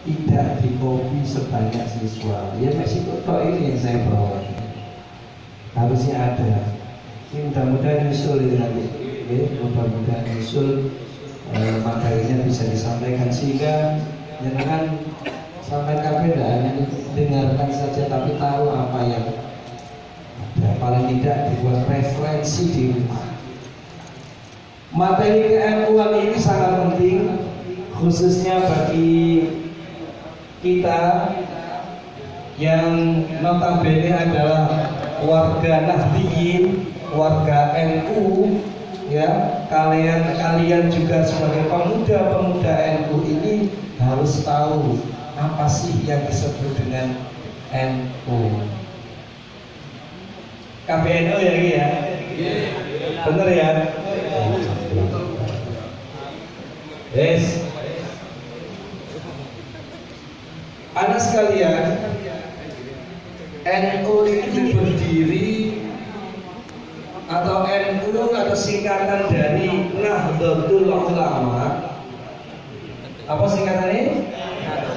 tidak dikopi sebanyak siswa. Ya Meksiko ini yang saya bawa. Harusnya ada. Ini mudah-mudahan nyusul ini nanti. Mudah-mudahan nyusul materinya bisa disampaikan sehingga jangan sampai kabeh tidak hanya dengarkan saja tapi tahu apa yang ada. Paling tidak dibuat referensi di rumah. Materi keilmuan ini sangat penting khususnya bagi kita yang notabene adalah warga Nahdliyin, warga NU, ya. Kalian juga sebagai pemuda-pemuda NU ini harus tahu apa sih yang disebut dengan NU. KBNU ya ini ya, bener ya. Yes. Anak sekalian, NU itu berdiri atau NU atau singkatan dari Nahdlatul Ulama. Apa singkatannya?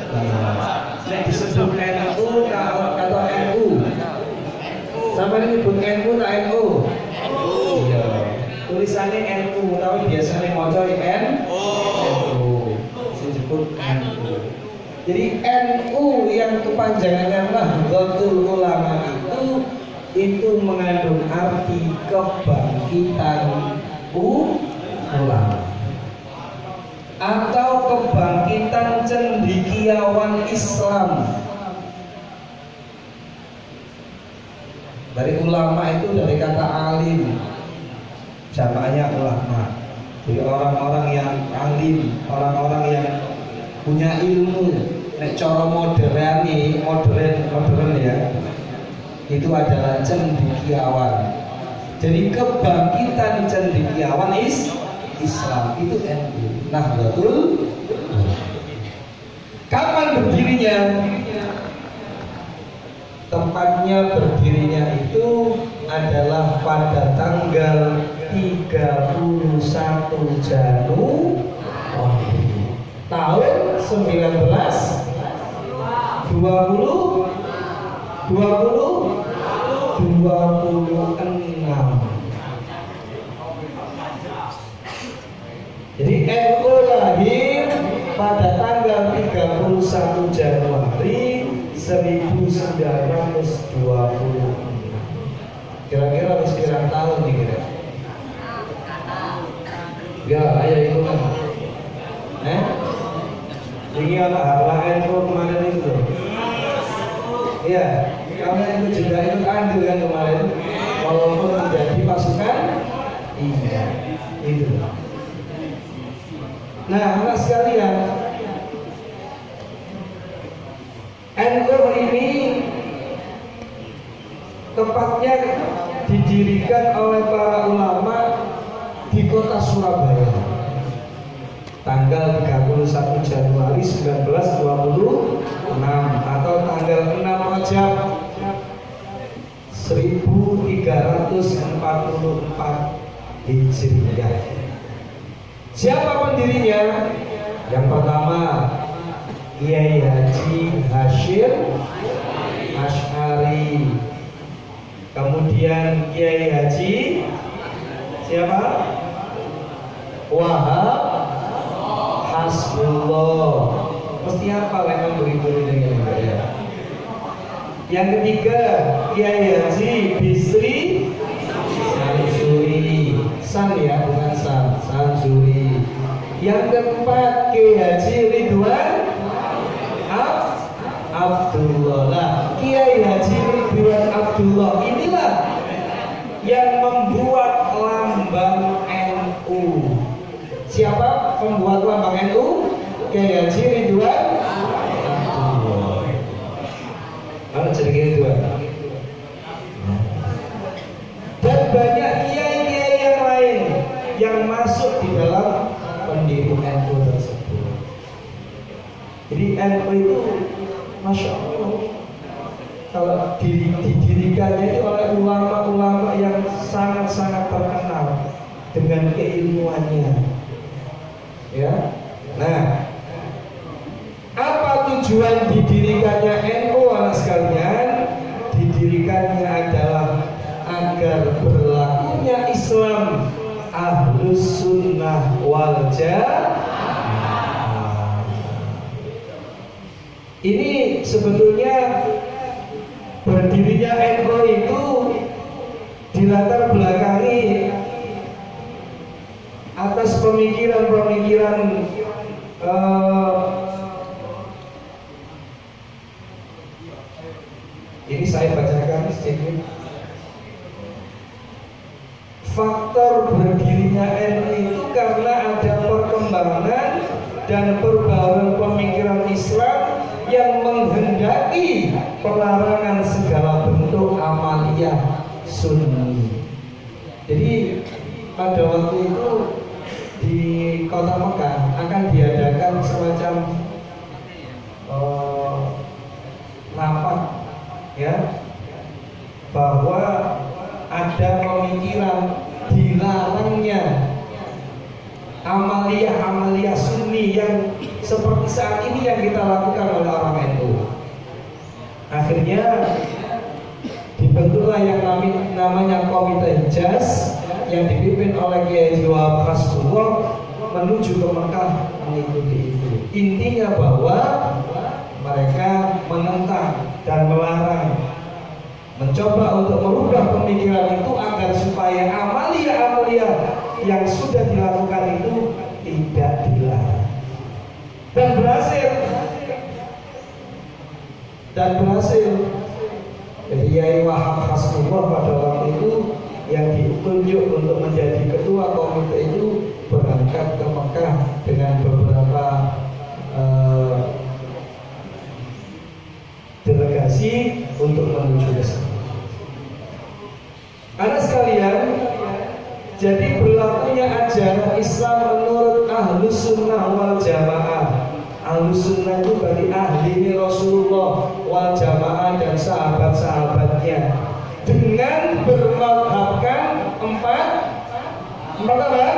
Nah, disebut NU atau NU. Sampai ini disebut NU atau NU? Iya. Tulisannya NU, tapi biasanya mau cari NU. Disebut NU. Jadi NU yang kepanjangannya Nahdlatul Ulama itu mengandung arti kebangkitan ulama atau kebangkitan cendekiawan Islam. Dari ulama itu dari kata alim, jamaknya ulama. Jadi orang-orang yang alim, orang-orang yang punya ilmu. Nek cara modern ya, itu adalah cendekiawan. Jadi kebangkitan cendekiawan Islam itu NU, Nahdlatul. Kapan berdirinya? Tempatnya berdirinya itu adalah pada tanggal 31 Januari tahun 1926. Jadi NU lahir pada tanggal 31 Januari 1926. Kira-kira habis pirang tahun nih kira? Ya, ayo ikutan. Ini anak harlah NU kemarin itu. Iya, kamu itu juga itu andil kan kemarin, walaupun menjadi pasukan. Iya, itu. Nah, anak sekalian, NU ini tepatnya didirikan oleh para ulama di kota Surabaya tanggal 31 Januari 1926 atau tanggal 6 Rajab 1344 Hijriah. Siapa pendirinya? Yang pertama Kiai Haji Hasyim Asy'ari. Kemudian Kiai Haji siapa? Wahab Hasbullah. Mesti apa lewat beri-beri dengan ya. Yang ketiga Kiai Haji Bisri Sansuri. San ya, bukan San, Sansuri. Yang keempat Kiai Haji Ridwan Abdullah. Nah, Kiai Haji Ridwan Abdullah inilah yang membuat lambang NU. Siapa pembuat lambang NU? Kiai Haji Ridwan Abdullah. Mana jadi Ridwan? Dan banyak kiai-kiai yang lain yang masuk di dalam pendiri NU tersebut. Jadi NU itu, masya Allah, kalau didirikannya itu oleh ulama-ulama yang sangat-sangat terkenal dengan keilmuannya. Ya, nah, apa tujuan didirikannya NU anak sekalian, didirikannya adalah agar berlakunya Islam Ahlus Sunnah wal Jamaah. Ini sebetulnya berdirinya NU itu dilatar belakangi atas pemikiran-pemikiran ini saya bacakan sedikit. Faktor berdirinya NU itu karena ada perkembangan dan perubahan pemikiran Islam yang menghendaki pelarangan segala bentuk amaliyah sunni. Jadi pada waktu itu di kota Mekah akan diadakan semacam rapat, ya, bahwa ada pemikiran dilarangnya amaliyah sunni yang seperti saat ini yang kita lakukan oleh orang NU. Akhirnya dibentuklah yang namanya Komite Hijaz yang dipimpin oleh Kiai Haji Wahab Hasbullah menuju ke Mekah mengikuti itu. Intinya bahwa mereka menentang dan melarang, mencoba untuk merubah pemikiran itu agar supaya amaliyah yang sudah dilakukan itu tidak dilarang. Dan berhasil. Jadi Kiai Wahab Hasbullah pada waktu itu yang ditunjuk untuk menjadi ketua komite itu berangkat ke Mekah dengan beberapa delegasi untuk menuju ke sana. Anak sekalian, jadi berlakunya ajaran Islam menurut Ahlus Sunnah wal Jamaah. Ahlus Sunnah itu bagi ahli Rasulullah wal Jamaah dan sahabat-sahabatnya, dengan bermadhabkan empat madhab.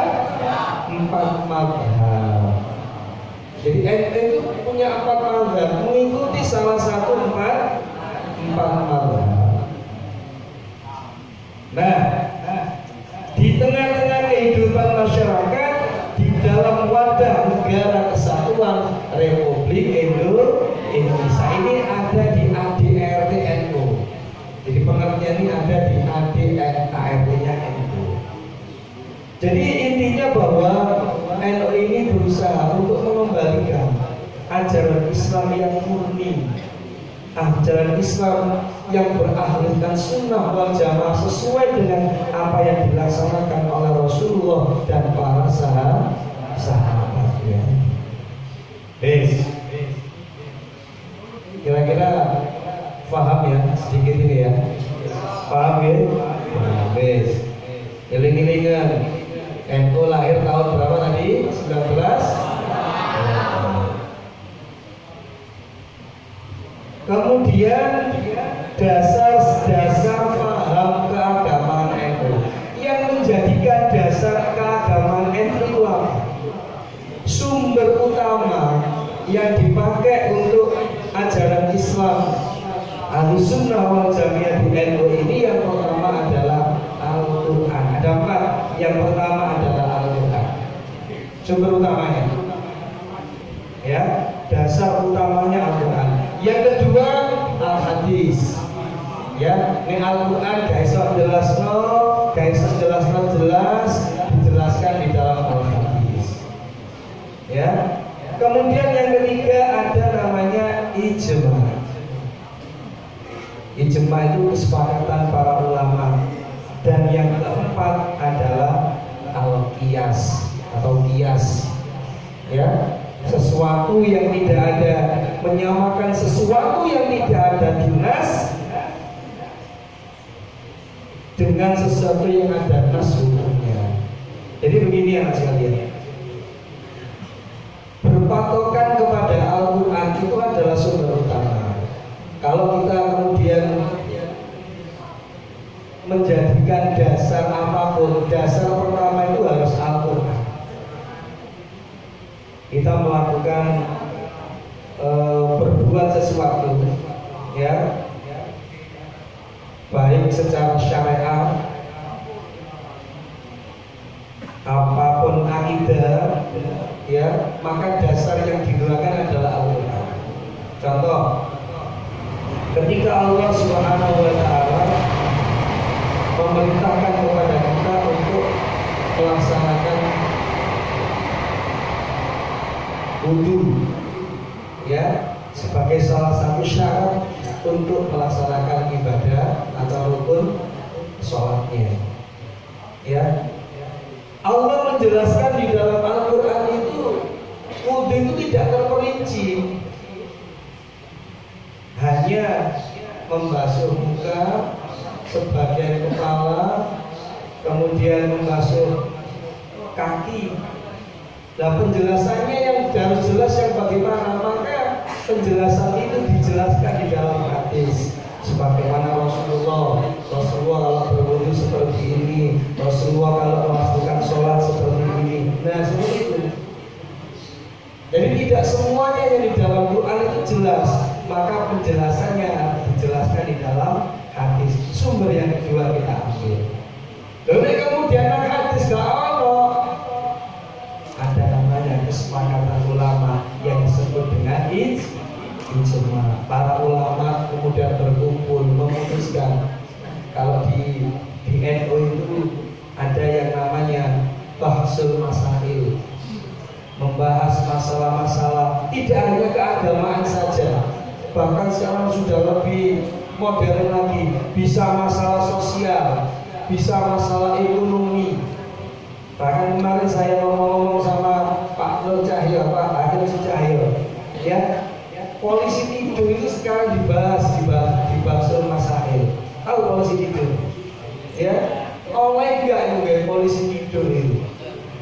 Jadi NU itu punya 4 madhab, mengikuti salah satu empat madhab. Nah, di tengah-tengah kehidupan masyarakat di dalam wadah negara kesatuan Republik Indonesia ini ada di ADRT NU. Jadi pengertian ini ada di ADRT-nya NU. Jadi intinya bahwa NU ini berusaha untuk mengembalikan ajaran Islam yang murni, ajaran Islam yang berahlikan sunnah wal jamaah sesuai dengan apa yang dilaksanakan oleh Rasulullah dan para sahabatnya. Kira-kira paham ya sedikit ini ya? Paham ya? Iling-ilingan NU lahir tahun berapa tadi? 19. Kemudian dasar paham keagamaan NU yang menjadikan dasar keagamaan NU apa? Sumber utama yang dipakai untuk ajaran Islam Ahlus Sunnah wal Jamaah di NU ini yang pertama adalah Al-Quran. Ada 4. Yang pertama adalah Al-Quran. Sumber utamanya, ya, dasar utamanya Al-Quran. Yang kedua Al-Hadis. Ya, ini Al-Quran guys jelas dijelaskan di dalam Al-Hadis. Ya. Kemudian yang ketiga ada namanya ijma. Ijma itu kesepakatan para ulama. Dan yang keempat adalah al-qiyas atau qiyas. Ya, sesuatu yang tidak ada, menyamakan sesuatu yang tidak ada di nas dengan sesuatu yang ada nas hukumnya. Jadi begini anak sekalian, berpatokan kepada Al-Quran itu adalah sumber utama. Kalau kita kemudian menjadikan dasar apapun, dasar pertama itu harus Al-Quran. Kita melakukan sesuatu, ya, baik secara syariat, apapun akidah, ya, maka dasar yang digunakan adalah Al-Quran. Contoh, ketika Allah Subhanahu wa Ta'ala memerintahkan kepada kita untuk melaksanakan wudu, ya, sebagai salah satu syarat untuk melaksanakan ibadah atau rukun sholatnya, ya. Allah menjelaskan di dalam Al-Quran itu wudu itu tidak terperinci, hanya membasuh muka, sebagian kepala, kemudian membasuh kaki. Nah, penjelasannya yang harus jelas yang bagaimana, maka penjelasan itu dijelaskan di dalam hadis. Sebagaimana Rasulullah kalau berwudu seperti ini, Rasulullah kalau melakukan sholat seperti ini. Nah, seperti itu. Jadi tidak semuanya yang di dalam Quran itu jelas, maka penjelasannya dijelaskan di dalam hadis. Sumber yang kedua kita ambil. Lalu kemudian hadis gak ada namanya kesepakatan ulama yang disebut dengan ijma. Para ulama kemudian berkumpul memutuskan, kalau di NU itu ada yang namanya bahsul masail, membahas masalah-masalah tidak hanya keagamaan saja, bahkan sekarang sudah lebih modern lagi, bisa masalah sosial, bisa masalah ekonomi. Bahkan kemarin saya ngomong sama Pak Nur Cahyo, Pak Akhil Cahyo, ya, polisi tidur itu sekarang dibahas di bahsul masail. Tahu polisi tidur? Ya, oleh enggak itu polisi tidur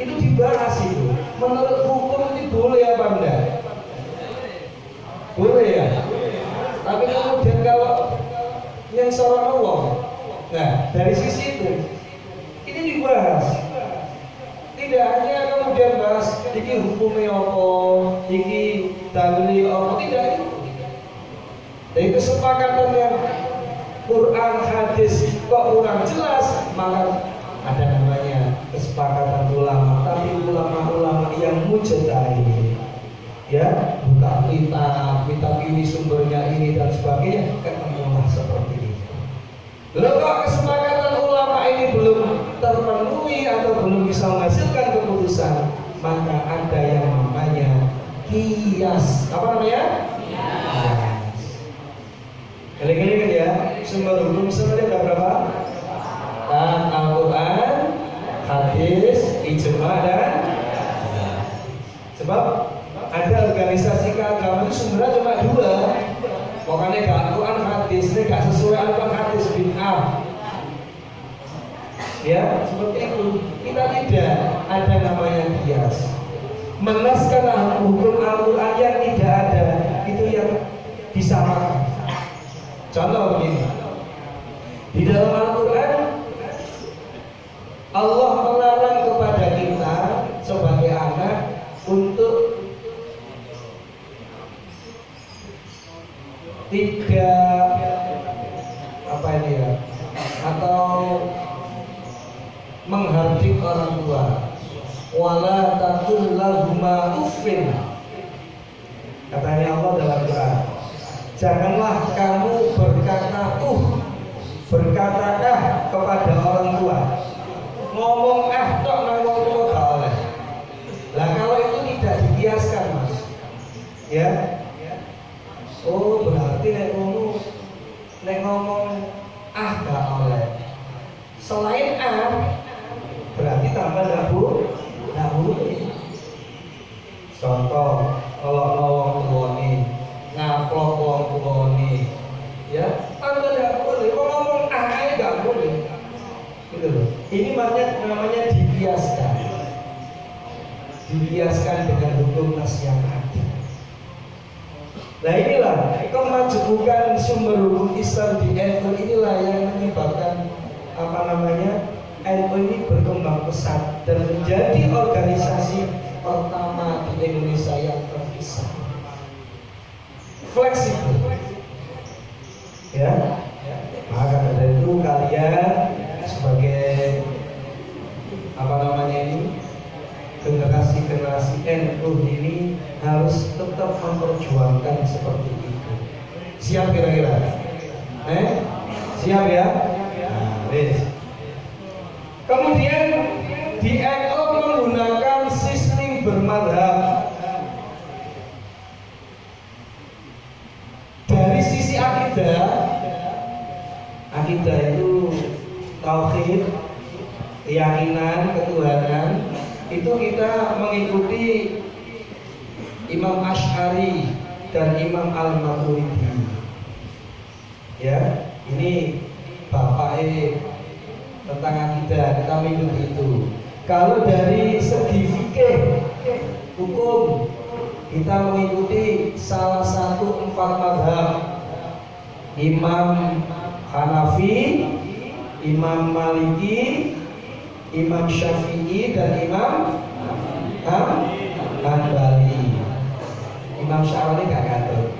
itu dibahas itu. Menurut hukum ini boleh apa enggak? Boleh ya. Tapi kemudian kalau yang seorang Allah, nah dari sisi itu ini dibahas. Tidak hanya kemudian bahas iki hukumnya apa, iki dalil apa, tidak itu. Dari kesepakatan yang Quran hadis kok kurang jelas, maka ada namanya kesepakatan ulama. Tapi ulama-ulama yang mujtahid, ya, buka kitab ini sumbernya ini dan sebagainya, ketemulah seperti itu. Lalu kok kesepakatan ulama ini belum terpenuhi atau belum bisa menghasilkan keputusan, maka ada yang namanya qiyas. Apa namanya? Qiyas. Kali-kali kan ya, sumber hukum sebenarnya ada berapa? Dan Al-Quran, hadis, ijma dan sebab ada organisasi keagamaan itu sumbernya cuma dua. Pokoknya gak Al-Quran hadis, ini gak sesuai Al-Quran hadis bid'ah. Ya, seperti itu. Kita tidak ada namanya qiyas. Menaskan hukum Al-Quran yang tidak ada, itu yang disamakan. Contoh begini, di dalam Al-Quran Allah melarang kepada kita sebagai anak untuk tidak apa ini ya, atau menghardik orang tua. Wala taqul lahuma uffin, katanya Allah dalam Quran, janganlah kamu berkata kepada orang tua. Ngomong tok nang wong tua gak oleh. Lah kalau itu tidak dibiaskan, Mas, ya. Oh, berarti nek ngomong gak oleh. Selain berarti tambah nggak boleh. Contoh, kalau wong tuane ngaplok wong tuane, ya, tambah nggak boleh. Kalau ngomong aja nggak boleh. Gitu loh. Ini namanya dibiaskan dengan hukum nas yang ada. Nah inilah kemajemukan sumber hukum Islam di NU, inilah yang menyebabkan NU ini berkembang pesat dan menjadi organisasi pertama di Indonesia yang terpisah, fleksibel, Ya, maka dari itu kalian sebagai apa namanya ini generasi NU ini harus tetap memperjuangkan seperti itu. Siap kira-kira? Siap ya? Nah, kemudian di NU menggunakan sistem bermadhab. Dari sisi akidah itu tauhid, keyakinan, ketuhanan, itu kita mengikuti Imam Asy'ari dan Imam Al-Maturidi. Ya, ini bapaknya tentang akidah, kita mengikuti itu. Kalau dari segi fikih, hukum, kita mengikuti salah satu 4 mazhab, Imam Hanafi, Imam Maliki, Imam Syafi'i, dan Imam Hanbali. Imam Syafi'i gak ngatur.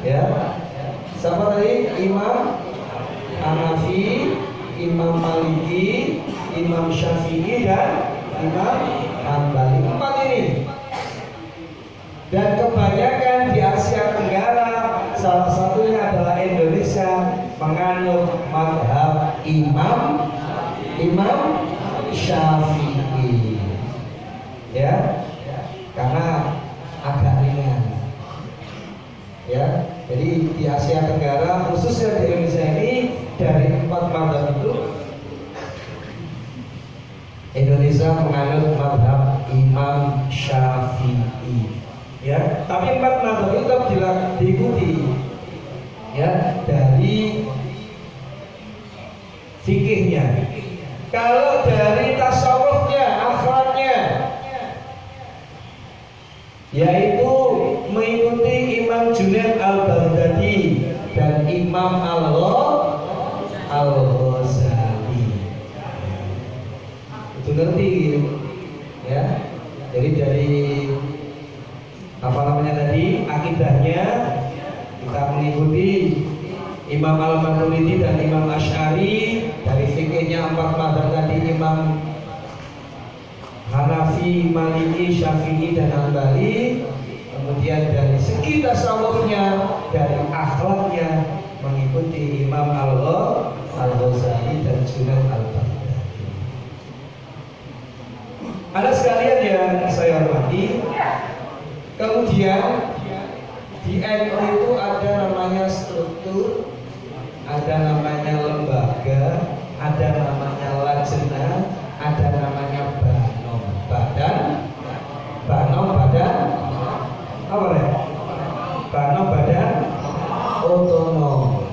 Ya, siapa tadi? Imam Hanafi, Imam Maliki, Imam Syafi'i, dan Imam Hanbali. 4 ini. Dan kebanyakan di Asia Tenggara, salah satunya adalah Indonesia, menganut mazhab Imam Syafi'i. Ya, karena agak ringan. Ya, jadi di Asia Tenggara, khususnya di Indonesia ini, dari 4 mazhab itu, Indonesia menganut mazhab Imam Syafi'i. Ya, tapi 4 mazhab itu tetap diikuti. Ya, dari fikihnya. Kalau dari tasawufnya, akhlaknya, yaitu mengikuti Imam Junaid Al-Baghdadi dan Imam Al-Ghazali. Itu ngerti gitu. Ya. Jadi dari apa namanya tadi, akidahnya kita mengikuti Imam Al-Maturidi dan Imam Asy'ari. Dari fikihnya 4 mazhab tadi, Imam Hanafi, Maliki, Syafi'i, dan Hanbali. Kemudian dari segi tasawufnya, dari akhlaknya, mengikuti Imam Al-Ghazali dan Junaid Al-Baghdadi. Ada sekalian yang saya hormati. Kemudian di NU itu ada namanya struktur, ada namanya lembaga, ada namanya lajnah, ada namanya badan apa ya? Badan otonom.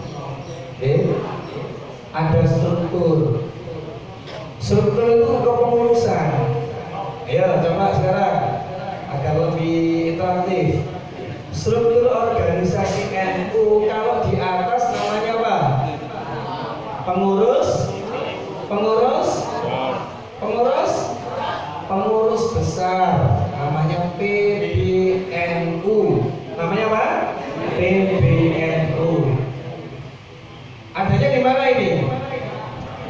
Ada struktur. Struktur itu kepengurusan. Ayo coba sekarang agar lebih interaktif. Struktur organisasi NU kalau di atas namanya apa? Pengurus besar, namanya PBNU. Namanya apa? PBNU. Adanya di mana ini?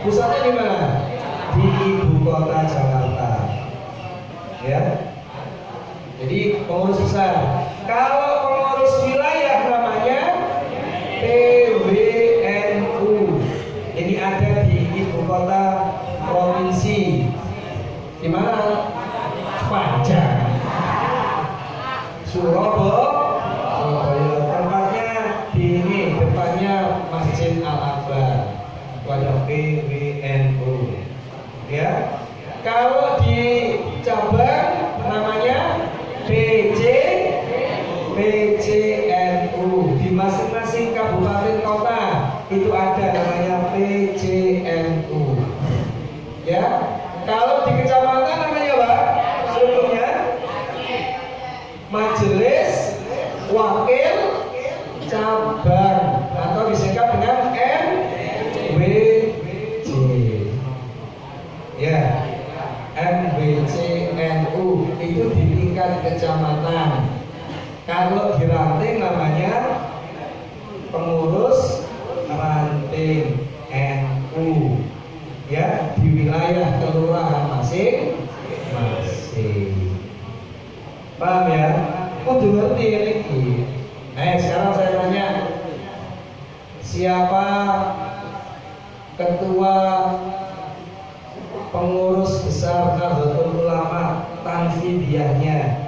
Pusatnya di mana? Di ibu kota Jakarta. Ya. Jadi pengurus besar. Kalau pengurus wilayah namanya PWNU. Ini ada di ibu kota provinsi. Di mana? Panjang. Surabaya. Tempatnya di ini, depannya Masjid Al-Akbar. Pada PWNU. Ya. Kalau di cabang namanya PCNU. Di masing-masing kabupaten kota itu ada namanya PCNU. Ya. Kalau di kecamatan namanya apa? Strukturnya Majelis Wakil Cabang atau disingkat dengan MWC. Ya. MWCNU itu di tingkat kecamatan. Kalau di ranting namanya pengurus miliki. Sekarang saya tanya, siapa ketua pengurus besar Nahdlatul Ulama Tanfidiyahnya?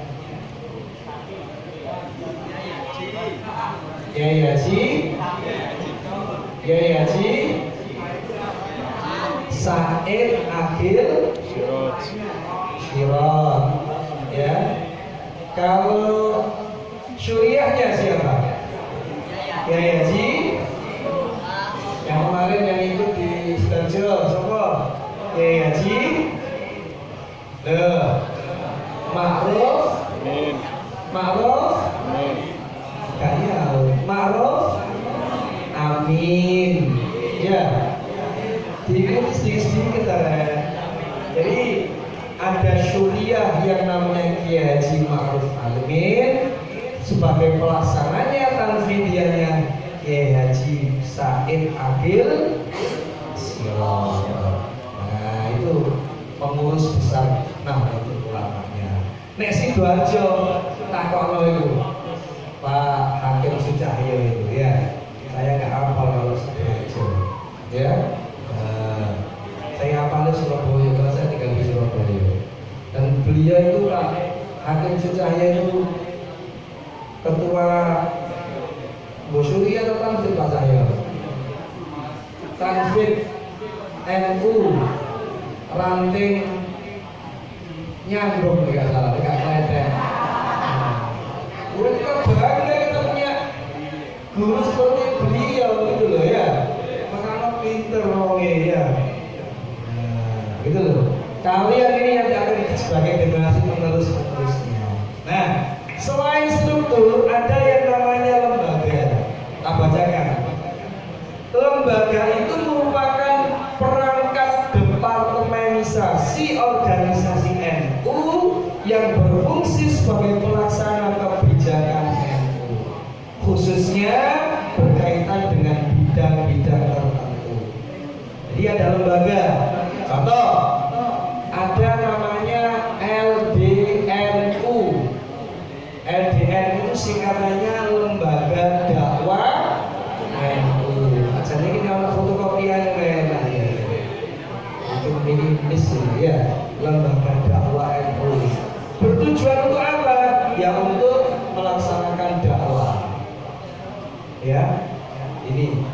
Kiai Haji Said Akhil Sirot. Ya. Kalau syuriahnya siapa? Kiai Haji yang kemarin yang ikut di Sidoarjo, siapa? Kiai Haji Ma'ruf Ma'ruf Amin. Ya, diikuti sedikit-sedikit ya. Jadi ada syuriah yang namanya Kiai Haji Ma'ruf Amin, sebagai pelaksananya tanfidiyahnya Kiai Haji Said Akhil Sirot. Nah, itu pengurus besar Nahdlatul Ulamanya. Nek Sidoarjo takokno itu Pak Hakim Sucahyo itu ya. Saya nggak hafal kalau Sidoarjo. Ya. Saya hafalnya Surabaya karena saya tinggal di Surabaya. Dan beliau itu Pak Hakim Sucahyo itu ketua Bosuri atau Tanfid Pak saya? Tanfid NU ranting Nyandung nggak salah, dekat Klaten. Kita bangga kita punya guru seperti beliau gitu loh ya. Makanya pinter orangnya ya. Gitu loh. Kalian ini yang akan sebagai generasi penerusnya. Nah, selain struktur ada yang namanya lembaga. Tak bacakan. Lembaga itu merupakan perangkat departemenisasi organisasi NU yang berfungsi sebagai pelaksana kebijakan NU, khususnya berkaitan dengan bidang-bidang tertentu. Jadi ada lembaga. Contoh, ada namanya LDNU. LDNU singkatannya Lembaga Dakwah NU. Jadi ini kalau fotokopian enak ya. Itu minimis ya. Lembaga Dakwah NU. Bertujuan untuk apa? Ya untuk melaksanakan dakwah. Ya, ini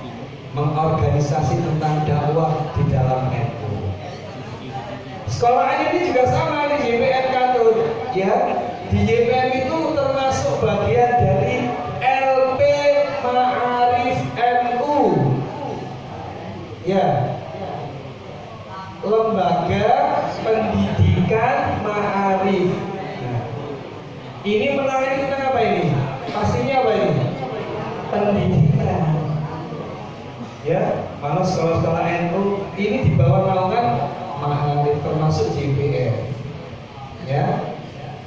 mengorganisasi tentang dakwah di dalam NU. Sekolahnya ini juga sama di YPN Katun, ya. Di YPN itu termasuk bagian dari LP Ma'arif NU, ya. Lembaga Pendidikan Ma'arif. Nah, ini menarik tentang apa ini? Pastinya apa ini? Pendidikan. Ya, malah sekolah-sekolah NU ini di bawah naungan Ma'arif termasuk JPN. Ya,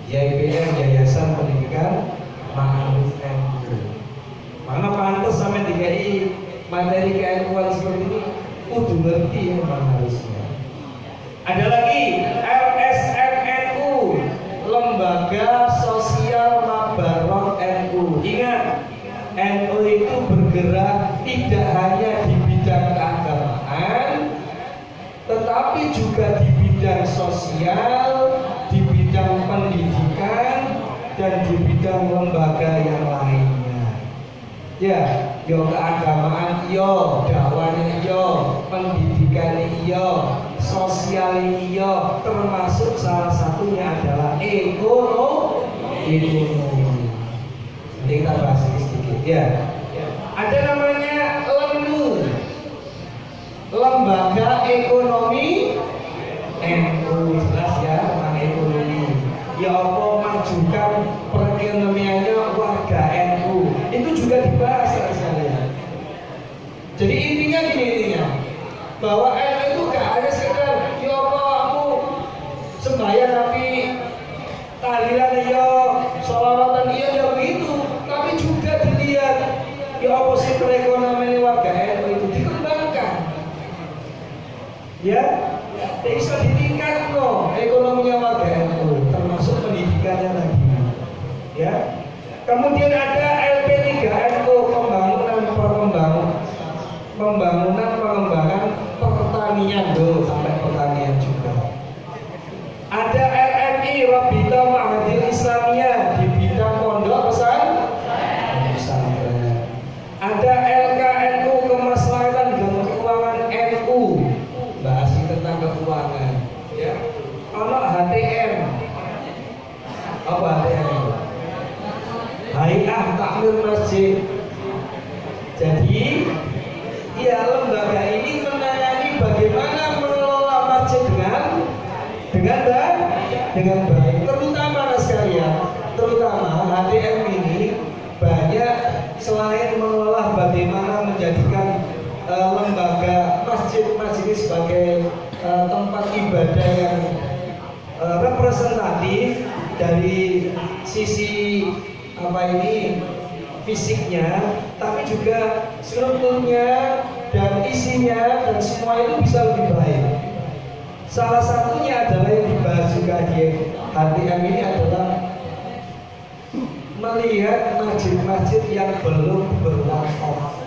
YPN Yayasan Pendidikan Ma'arif NU. Mana pantas sampai DKI materi keilmuan seperti ini kudu ngerti memang harusnya. Ada lagi LSMNU, Lembaga Sosial Mabarok NU. Ingat, NU itu bergerak tidak hanya di bidang keagamaan, tetapi juga di bidang sosial, di bidang pendidikan, dan di bidang lembaga yang lainnya. Ya, yo keagamaan yo, dakwahnya yo, pendidikan yo, sosial yo, termasuk salah satunya adalah ekonomi. Nanti kita bahas sedikit ya. Ada namanya LEMNU, Lembaga Ekonomi NU, jelas ya tentang ekonomi. Ya Allah, majukan perekonomiannya warga NU. Itu juga dibahas sekalian. Jadi intinya gini bahwa NU itu gak hanya sekedar ya Allah aku sembahyang tapi tahlilan ya, sholawatan iya ya begitu, tapi juga dilihat ya Allah si perekonomian warga NU itu dikembangkan. Ya, bisa ditingkat loh ekonominya warga NU, termasuk pendidikannya lagi. Ya, Kemudian ada LP3NU, pengembangan pertanian dulu, sampai pertanian juga. Ada RMI, Rabita Ma'hadil Islamiyah, di bidang pondok pesantren. Ada LKNU, Kemaslahatan dan Keuangan NU, bahas tentang keuangan, ya. Ono HTM, apa HTM? Hay'ah Takmir Masjid. Jadi ya, lembaga ini menangani bagaimana mengelola masjid dengan baik. Terutama sekalian, terutama HTM ini banyak selain mengelola bagaimana menjadikan lembaga masjid ini sebagai tempat ibadah yang representatif dari sisi fisiknya, tapi juga strukturnya dan isinya dan semua itu bisa lebih baik. Salah satunya adalah yang dibahas juga di HTM ini adalah melihat masjid-masjid yang belum berwakaf,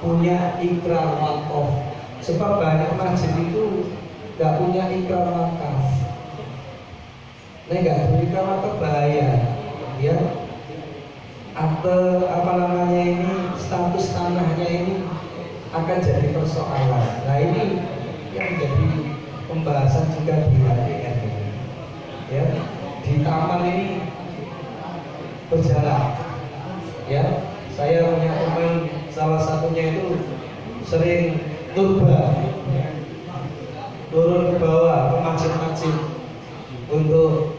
punya ikrar wakaf. Sebab banyak masjid itu nggak punya ikrar wakaf. Nah, nggak punya ikrar wakaf bahaya, ya. Atau ini status tanahnya ini akan jadi persoalan. Nah, ini yang menjadi pembahasan juga di HTM ini, ya. Di taman ini berjalan, ya. Saya punya teman, salah satunya itu sering turun ke bawah ke masjid-masjid untuk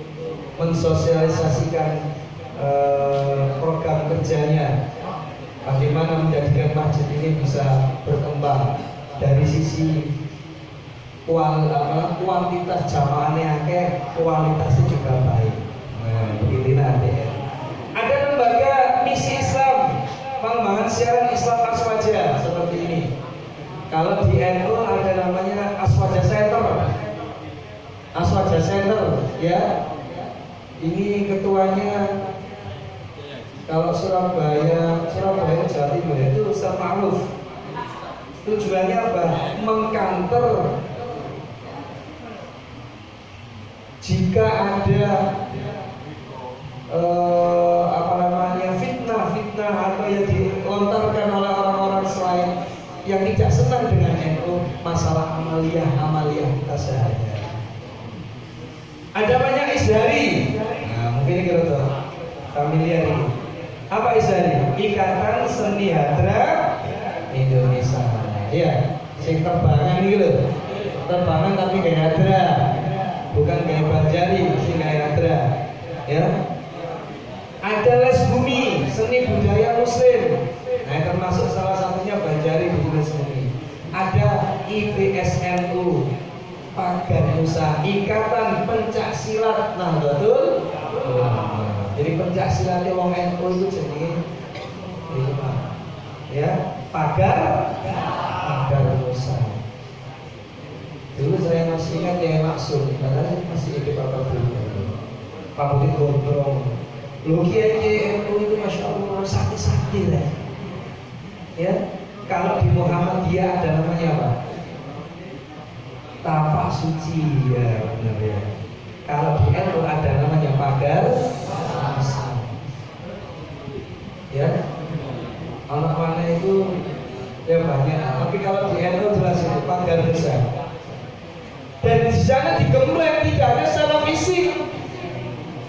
mensosialisasikan program kerjanya, bagaimana menjadikan masjid ini bisa berkembang dari sisi kuantitas jamaahnya kualitasnya juga baik. Nah, begini nanti ya. Ada lembaga misi Islam, pengembangan siaran Islam Aswaja seperti ini. Kalau di NU ada namanya Aswaja Center, ya. Ini ketuanya. Kalau Surabaya Jawa Timur itu Ustaz Ma'ruf. Tujuannya apa? Mengkanter jika ada fitnah atau yang dilontarkan oleh orang-orang selain yang tidak senang dengan NU, masalah amaliyah kita sehari-hari. Ada banyak Izhari. Nah, mungkin kita tahu familiar ini. Apa Izhari? Ikatan Seni Hadra Indonesia. Iya, sing terbangan gitu. Terbangan tapi gaya hadra, bukan gaya Banjari, sing gaya hadra. Ya. Ada les bumi, seni budaya Muslim. Nah, termasuk salah satunya Banjari di les bumi. Ada IPSNU, Pagar Nusa, Ikatan Pencak Silat. Nah, betul. Jadi pencak silatnya wong NU itu jenenge ya, Pagar Nusa. Dulu saya masih ingat yang langsung, karena masih ikut Pak Budi Gondrong. Lu kiai NU itu masya Allah sakti lah. Ya, kalau di Muhammadiyah ada namanya apa? Tapak suci, ya benar ya. Kalau di NU ada namanya Pagar Nusa. Ya, anak mana itu ya banyak. Tapi kalau di NU jelas itu Pagar Nusa. Dan di sana digembleng, tidak ada secara fisik,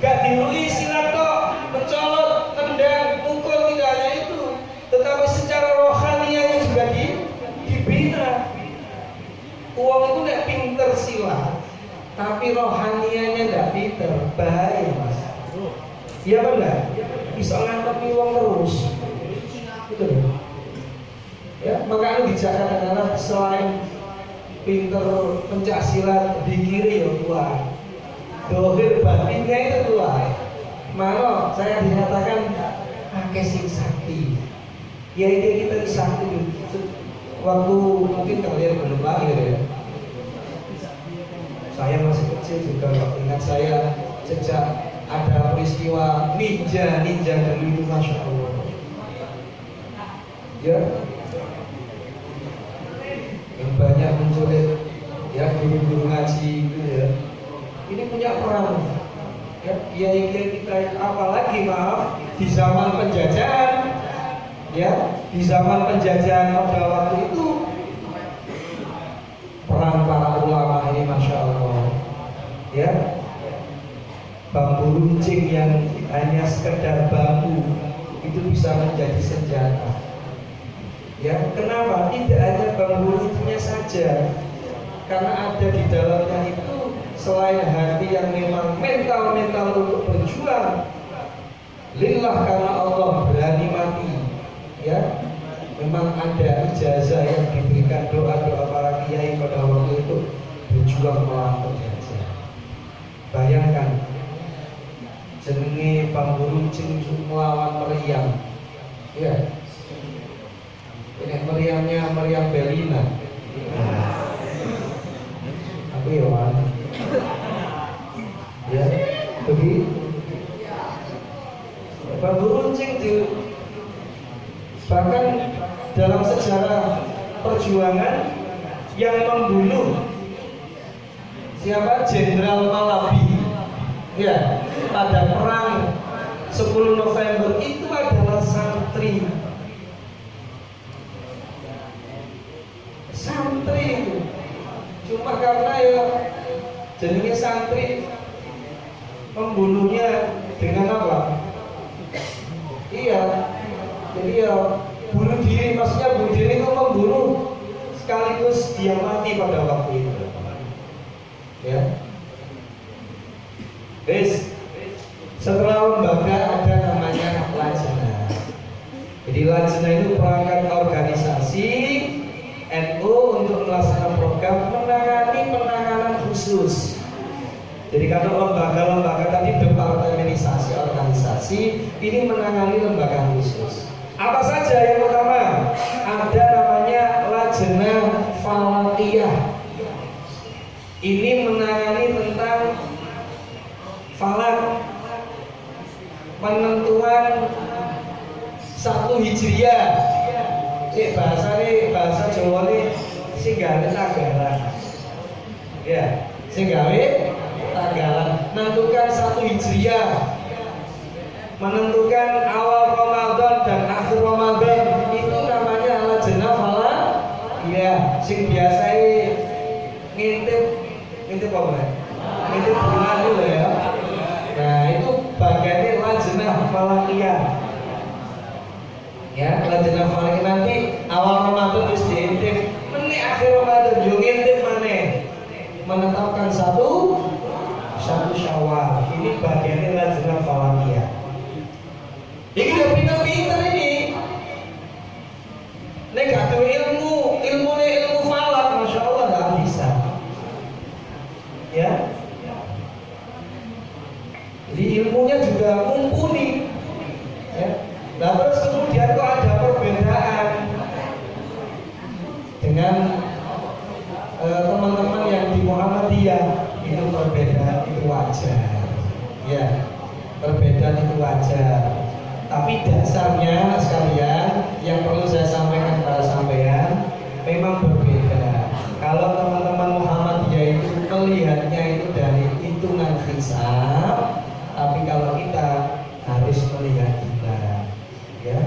gak dirui silat kok, mencolot, tendang, pukul, tidak hanya itu, tetapi secara rohanianya juga dibina. Uang itu tidak pinter silat, tapi rohanianya tidak pinter, bahaya mas. Iya benar, bisa ngantepi uang terus. Itu ya, makanya di Jakarta adalah selain pinter pencak silat di kiri ya kuat, dohir batinnya itu kuat. Malah saya dinyatakan pakai sing sakti. Ya ini kita sakti. Waktu mungkin kalian belum lahir ya. Saya masih kecil juga, ingat saya sejak ada peristiwa ninja dulu itu, masya Allah. Ya, yang banyak menculik ya guru-guru ngaji itu ya. Ini punya peran. Ya, kiai-kiai kita apalagi maaf di zaman penjajahan, ya di zaman penjajahan pada waktu itu peran para ulama ini masya Allah. Ya, bambu runcing yang hanya sekedar bambu itu bisa menjadi senjata. Ya, kenapa? Tidak hanya bambu runcingnya saja, karena ada di dalamnya itu selain hati yang memang mental untuk berjuang lillah karena Allah, berani mati. Ya, memang ada ijazah yang diberikan, doa para kiai pada waktu itu berjuang melawan penjajah. Bayangkan, jenenge bambu runcing melawan meriam. Ya, ini meriamnya Meriam Belina. Aku ya wan. Ya, begitu. Bambu runcing itu bahkan dalam sejarah perjuangan yang membunuh siapa? Jenderal Malabi. Ya, pada perang 10 November itu adalah santri. Santri itu cuma karena ya jadinya santri, membunuhnya dengan apa? Iya, jadi ya bunuh diri, maksudnya bunuh diri itu membunuh sekaligus dia mati pada waktu itu. Ya, setelah lembaga ada namanya Lajnah. Jadi Lajnah itu perangkat organisasi NU untuk melaksanakan program menangani penanganan khusus. Jadi kalau lembaga-lembaga tadi departementalisasi organisasi, ini menangani lembaga khusus. Apa saja? Yang pertama ada namanya Lajnah Falakiyah. Ini menangani tentang falak, penentuan 1 Hijriah. Bahasa Jawa ini singgawe tanggalan. Ya, singgawe tanggalan, menentukan 1 Hijriah, menentukan awal Ramadan dan akhir Ramadan. Itu namanya Lajnah Falak. Ya, sing biasa ngintip apa? Ngintip bulan dulu ya. Nah, itu bagiannya Lajnah Falakiyah. Ya, Lajnah Falakiyah nanti awal Ramadan terus diintip, menit akhir Ramadan yo ngintip maneh. Menetapkan satu Syawal. Ini bagiannya Lajnah Falakiyah. Ini udah pinter-pinter ini. Nek gak ada ilmu falak, masya Allah gak bisa. Ya. Jadi ilmunya juga mumpuni. Ya. Nah terus kemudian kok ada perbedaan dengan teman-teman yang di Muhammadiyah. Itu perbedaan itu wajar. Ya, perbedaan itu wajar. Tapi dasarnya sekalian yang perlu saya sampaikan kepada sampean memang berbeda. Kalau teman-teman Muhammadiyah itu melihatnya itu dari hitungan hisab, tapi kalau kita harus melihat bulan, ya,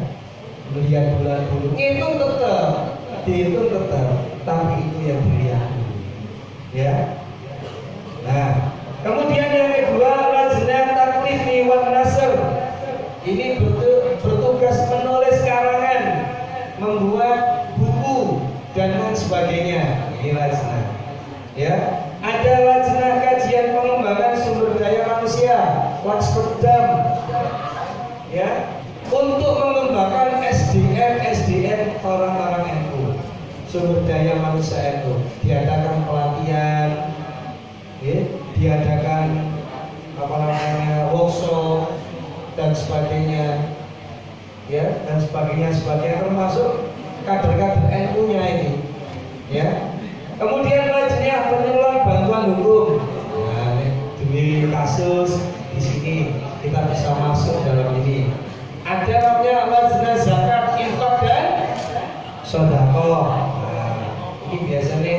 melihat bulan dulu. Dihitung tetap, tapi itu yang dilihat dulu, ya. Nah, kemudian yang kedua Lajnah Taklif wan Nasr. Ini bertugas menulis karangan, membuat buku dan lain sebagainya. Ini Lajnah. Ya, ada Lajnah Kajian Pengembangan Sumber Daya Manusia, Lajperdam. Ya, untuk mengembangkan SDM orang-orang NU, sumber daya manusia NU. Diadakan pelatihan, ya, diadakan workshop dan sebagainya, ya, dan sebagainya termasuk kader-kader NU-nya ini, ya. Kemudian Lajnah Penyuluhan Bantuan Hukum. Nah, demi kasus di sini kita bisa masuk dalam ini. Ada namanya lajnah zakat, infak dan sedekah. Ini biasanya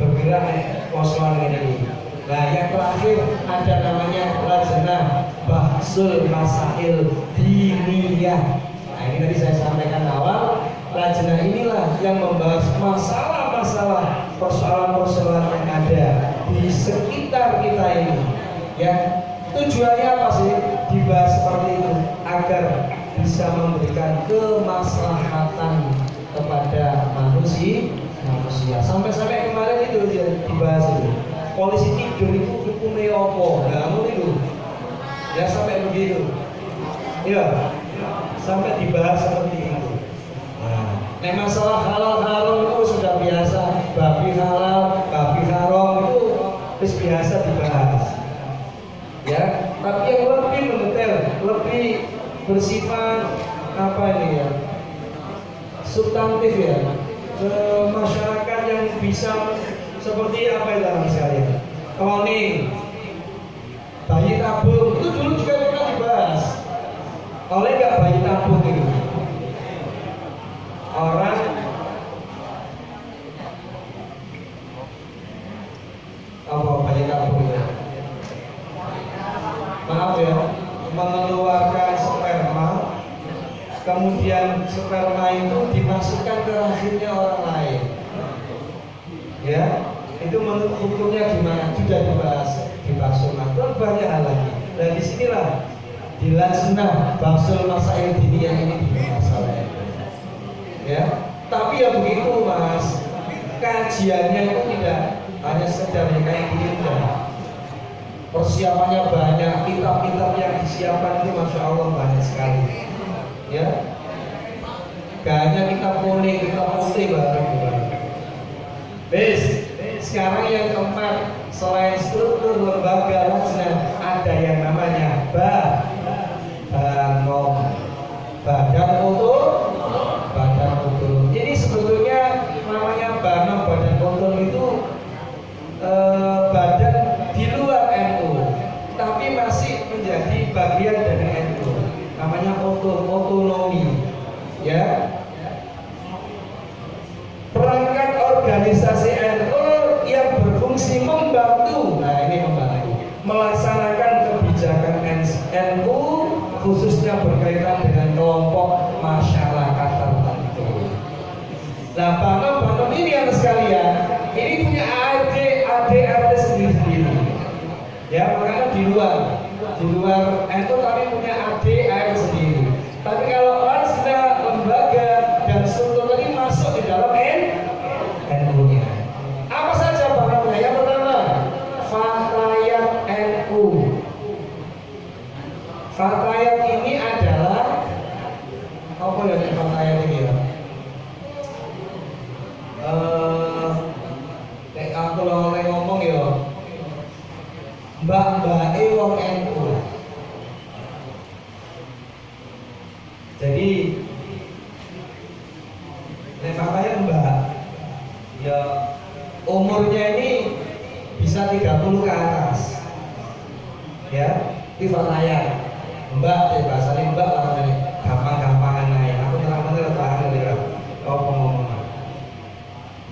bergerak posoan ini. Nah, yang terakhir ada namanya lajnah bahsul masail diniyah. Nah, ini tadi saya sampaikan awal, lajnah inilah yang membahas masalah-masalah, persoalan-persoalan yang ada di sekitar kita ini. Ya, tujuannya apa sih dibahas seperti itu? Agar bisa memberikan kemaslahatan kepada manusia. Sampai kemarin itu dibahas itu. Polisi tidur itu hukumnya apa? Nah, itu ya sampai begitu. Ya, sampai dibahas seperti itu. Nah, masalah halal haram itu sudah biasa. Babi halal, babi haram itu biasa dibahas. Ya, tapi yang lebih mendetail, lebih bersifat apa ini ya? Substantif ya. Ke masyarakat yang bisa seperti apa ya dalam sekalian? Cloning, bayi tabung itu dulu juga pernah dibahas. Oleh nggak bayi tabung itu? Orang apa bayi tabung itu? Maaf ya, mengeluarkan sperma, kemudian sperma itu dimasukkan ke rahimnya orang lain. Ya, itu menurut hukumnya gimana? Sudah dibahas di bab sunnah dan banyak hal lagi. Dan disinilah di lajnah bahsul masail diniyah ini dibahas. Ya, tapi ya begitu mas, kajiannya itu tidak hanya sekedar kayak gini enggak. Persiapannya banyak, kitab-kitab yang disiapkan itu masya Allah banyak sekali. Ya, gak hanya kitab kuning, kitab putih barang-barang. Sekarang yang keempat, selain struktur lembaga lajnah, ada yang namanya badan utuh. Jadi sebetulnya namanya badan utuh itu badan di luar NU, tapi masih menjadi bagian dari NU. Namanya otonomi. Ya. Perangkat organisasi NU yang berfungsi membantu, nah ini membantu melaksanakan kebijakan NU khususnya berkaitan dengan kelompok masyarakat tertentu. Nah, banom ini yang sekalian, ini punya AD sendiri-sendiri. Ya, makanya di luar NU tapi punya AD sendiri. Tapi kalau lajnah lembaga dan struktur tadi masuk di dalam NU-nya. Apa saja bahannya? Yang pertama, Fatayat NU. Fatayat ini adalah apa ya Fatayat ini ya? Aku oleh ngomong ya, mbak wong NU. Jadi Fatayat mbak, ya umurnya ini bisa 30 ke atas. Ya, itu Fatayat. Mbak, bahasanya mbak lah ini gampang-gampangan naik. Aku terang-terang paham ya. Ngomong.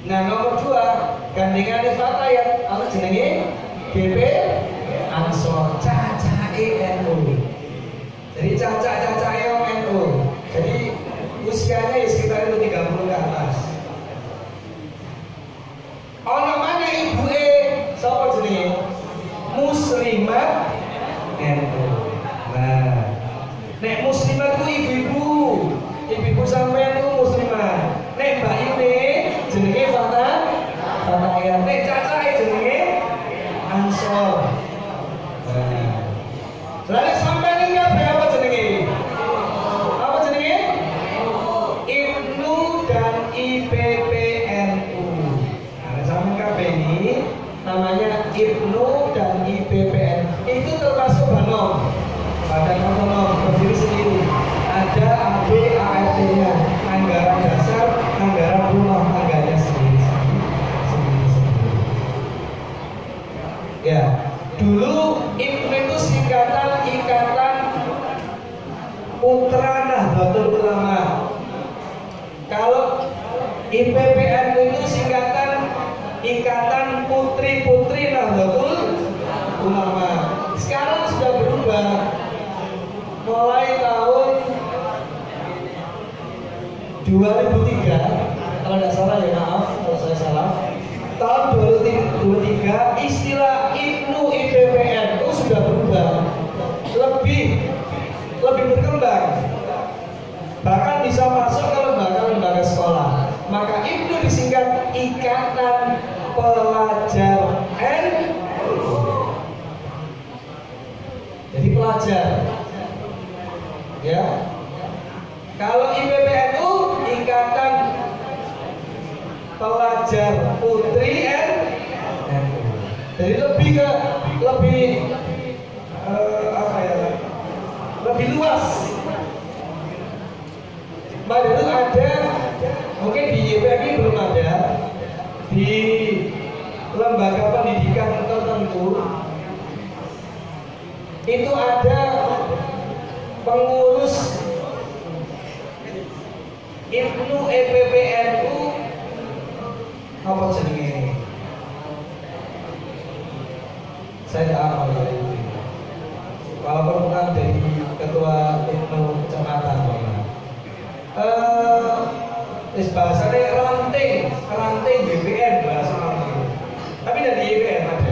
Nah, nomor 2, gandengan Fatayat, apa jenenge? BP Ansor, cacae NU. Jadi cacae NU. Jadi usianya ya sekitar itu 30 ke atas. Ono mana ibuke sapa jenenge? Muslimat NU. Nah, nek muslimat itu ibu sampean itu muslimat. Nek mbakine jenenge Fatayat. Nek cacahe jenenge Ansor. Nah, lalu sampean iki apa jenenge? Apa jenenge? Ibnu dan IPPNU. Nah, sampean kabeh ini namanya Ibnu dan IPPN. Itu termasuk banom. Badan otonom berdiri sendiri. Ada AD/ART-nya, anggaran dasar, anggaran rumah tangganya sendiri. Ya, dulu Ibnu itu singkatan Putra Nahdlatul Ulama. Kalau IPPN itu singkatan Ikatan Putri-Putri Nahdlatul Ulama. Sekarang sudah berubah. Mulai tahun 2003, kalau tidak salah ya maaf kalau saya salah. Tahun 2003 istilah IPNU IPPN itu sudah berubah, lebih berkembang, bahkan bisa masuk ke lembaga-lembaga sekolah. Maka IPNU disingkat Ikatan Pelajar NU. Jadi pelajar, ya. Kalau IPPNU Ikatan Pelajar Putri NU. Jadi lebih lebih luas. Padahal ada, mungkin di YPMI belum ada, di lembaga pendidikan tertentu itu ada pengurus IPNU EPPNU apa jenenge? Saya tidak hafal ya. Walaupun bukan dari ketua IPNU kecamatan, bahasanya ranting BPN bahasa orang. Tapi dari YPN ada.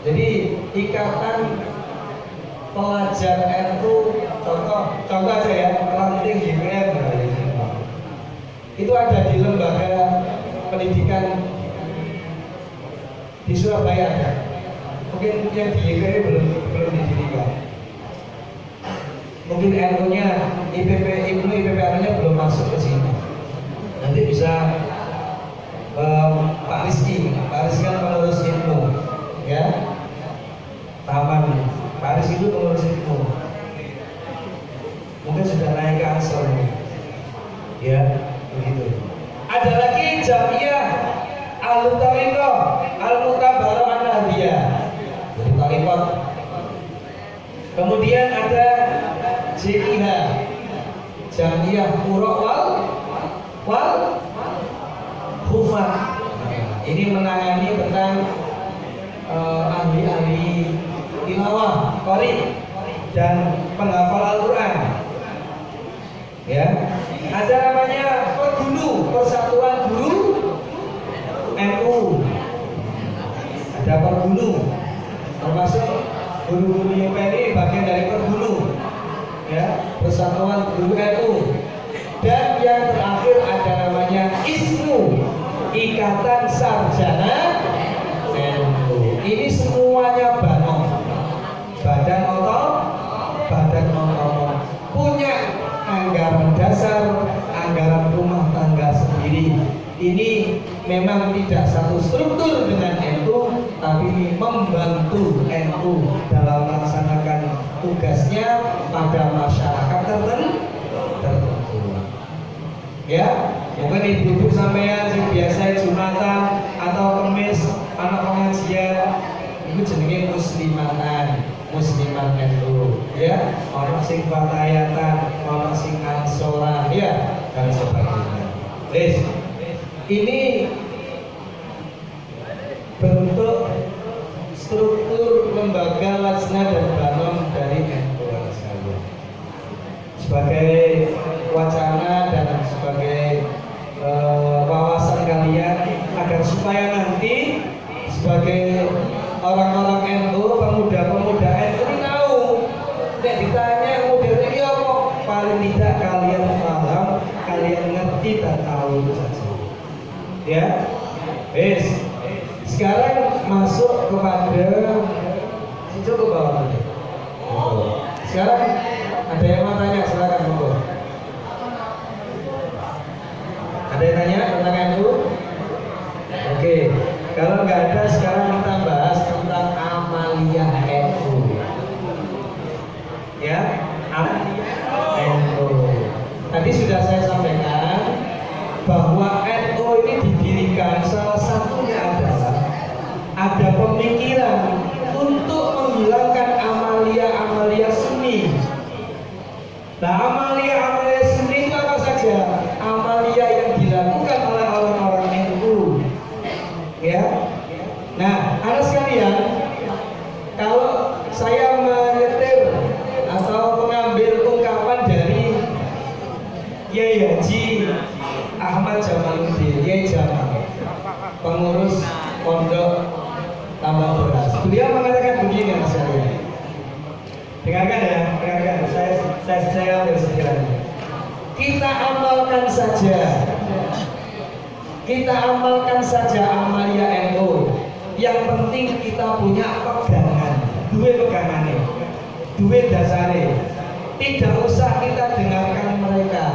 Jadi Ikatan Pelajar NU, contoh aja ya, ranting YPN. Itu ada di lembaga pendidikan di Surabaya ada. Mungkin yang di YPN belum didirikan. Mungkin NU-nya IPNU IPPN-nya belum masuk ke sini. Nanti bisa Pak Rizky kan pengurus IPNU, ya. Taman Pak Rizky itu pengurus IPNU. Mungkin sudah naik ke Ansor, ya, begitu. Ada lagi Jamiah Al-Tariqah Al-Mutabarrah An-Nahdiyah, jadi Tariqah. Kemudian ada JIH Jamiah Qura wal Hufat. Ini menangani tentang ahli-ahli tilawah, qari dan penghafal Al-Quran. Ya, ada namanya Pergunu, Persatuan Guru NU. Ada Pergunu, termasuk guru-guru YPN bagian dari Pergunu, ya, Persatuan Guru NU. Dan yang terakhir ada namanya ISNU, Ikatan Sarjana NU. Ini semuanya badan otonom, punya anggaran dasar, anggaran rumah tangga sendiri. Ini memang tidak satu struktur dengan NU, tapi membantu NU dalam melaksanakan tugasnya pada masyarakat tertentu. Ya, mungkin ibu-ibu sampean yang biasa Jumatan atau Kemis anak pengajian itu jenenge muslimat NU, ya. Orang sing fatayatan, orang sing ansora, ya, dan sebagainya. Ini bentuk struktur lembaga Lajna dan Banom dari NU sebagai wacana dan sebagai wawasan kalian, agar supaya nanti sebagai orang-orang NU, pemuda-pemuda NU ini tahu, nek ditanya model ini apa, paling tidak kalian paham, kalian ngerti dan tahu itu saja. Ya, sekarang masuk kepada situ ke bawah. Sekarang ada yang mau tanya, silakan monggo. Ada yang tanya tentang NU? Oke, kalau nggak ada sekarang kita bahas tentang amaliyah NU. Ya, NU. Tadi sudah saya sampaikan bahwa NU ini didirikan salah satunya adalah ada pemikiran untuk menghilangkan amalia-amalia Sunni Yai Haji Ahmad Jamaluddin, Yai Jamal, pengurus pondok Tambak Beras. Beliau mengatakan begini, Mas Arya. Dengarkan ya, dengarkan. Saya ambil sekiranya. Kita amalkan saja Amalia NU. Yang penting kita punya pegangan, dua pegangannya, dua dasarnya. Tidak usah kita dengarkan mereka.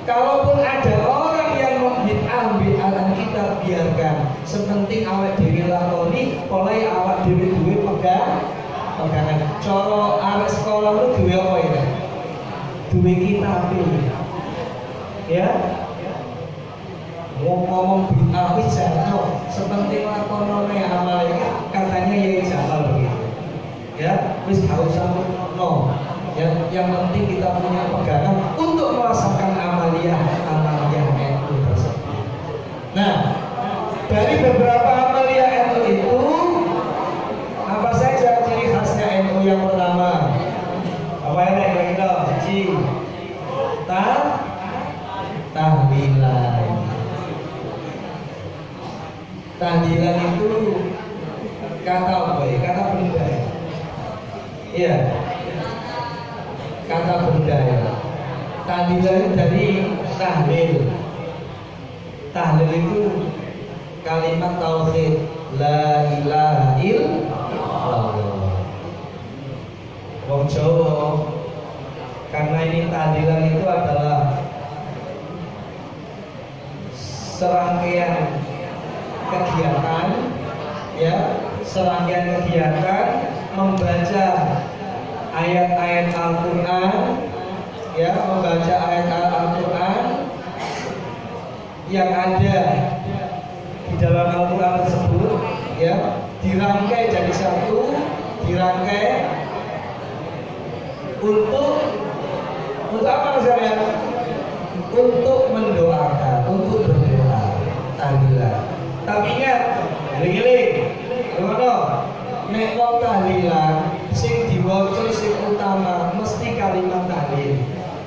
Kalaupun ada orang yang bid'ah-bid'ahan, kita biarkan. Sepenting awak dewi lakoni, oleh awak dewi pegangan. Coro arek sekolah itu dua apa ya? Dua kitab ya. Ngomong bid'ah jatuh, sepenting lakonone amalnya, katanya Yai Jamal begitu. Ya, wis gak usah no. Yang penting kita punya pegangan untuk melaksanakan amaliyah NU tersebut. Nah, dari beberapa amaliyah NU itu, apa saja ciri khasnya NU? Yang pertama, apa yang kita siji tahlilan. Tahlilan itu kata apa ya? Kata benda ya? Iya, kata benda ya. Tahlilan itu dari tahlil. Tahlil itu kalimat tauhid, la ilaha illallah. Wong Jawa, karena ini tahlilan itu adalah serangkaian kegiatan, ya, serangkaian kegiatan membaca ayat-ayat Al-Quran, ya, membaca ayat Al-Quran yang ada di dalam Al-Quran tersebut, ya, dirangkai jadi satu, dirangkai untuk apa misalnya? Untuk mendoakan, untuk berdoa, tahlilan. Tapi ingat, giling-giling, ngono, nek wong tahlilan, sing diwaca sing utama mesti kalimat tahlil.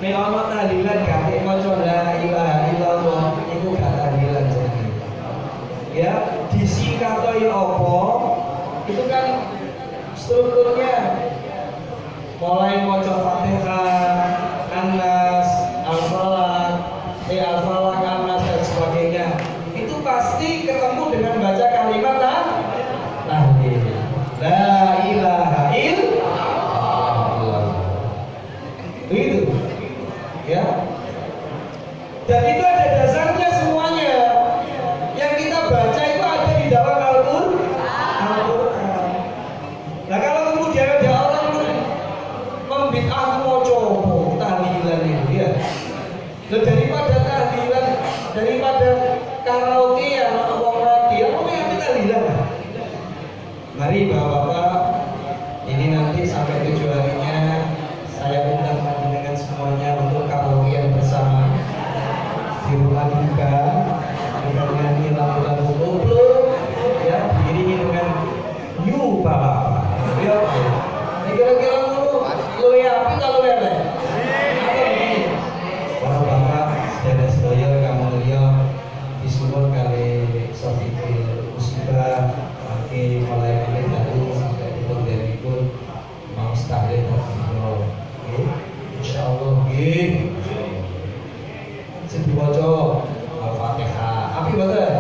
Nek ana tahlilan gak maca la ilaha illallah, iku gak tahlilan jadi. Ya, disingkat ya apa? Itu kan strukturnya mulai maca Fatihah, An-Nas, Al-Falaq, Al-Falaq, An-Nas dan sebagainya. Itu pasti ketemu dengan baca kalimat tahlil. La ilaha illallah. Begitu. Ya. Dan itu ada dasarnya semuanya. Yang kita baca itu ada di dalam Al-Qur'an. Nah, kalau kemudian ada orang membid'ah maca tahlilan itu, ya. Loh, daripada tahlilan, daripada karaoke ya, wong radio, apa yang tahlilan? Mari Bapak-bapak, ini nanti sampai tujuh harinya saya undang dengan semuanya untuk karaokean bersama di rumah duka dengan nyanyi lagu-lagu koplo, ya, diiringi dengan new Bapak-bapak. Ya, kira-kira lu ya apa kalau lele? Para bapak, saudara-saudara kamu lihat disuruh kali sofikil musibah, maki mulai dari sampai pun dari pun mau stabil Allah. Insyaallah, sedih baca Al-Fatihah. Api betul?